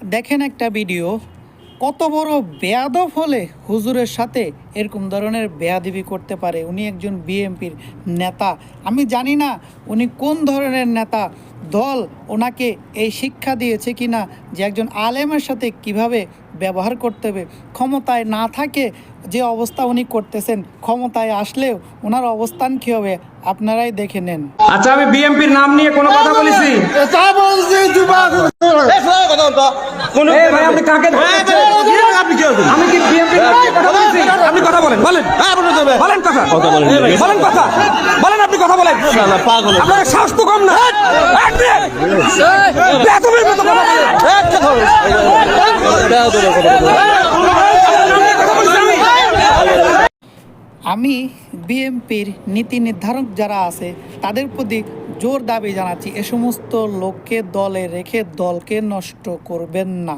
দেখেন একটা ভিডিও, কত বড় বেয়াদব হলে হুজুরের সাথে এরকম ধরনের বেয়াদবি করতে পারে। উনি একজন বিএনপির নেতা। আমি জানি না উনি কোন ধরনের নেতা, দল ওনাকে এই শিক্ষা দিয়েছে কি না যে একজন আলেমের সাথে কিভাবে ব্যবহার করতে হবে। ক্ষমতায় না থাকে যে অবস্থা উনি করতেছেন, ক্ষমতায় আসলেও ওনার অবস্থান কী হবে আপনারাই দেখে নেন। আচ্ছা, আমি বিএনপির নাম নিয়ে কোনো কথা বলেছি? আপনি কাকে আমি কি বিএনপির নাম নিয়ে কথা বলেছি? আপনি কথা বলেন, বলেন বলেন কথা বলেন কথা বলেন, আপনি কথা বলেন। আপনার সাহস তো কম না। আমি বিএনপির নীতি নির্ধারক যারা আছে তাদের প্রতি জোর দাবি জানাচ্ছি, এ সমস্ত লোককে দলে রেখে দলকে নষ্ট করবেন না।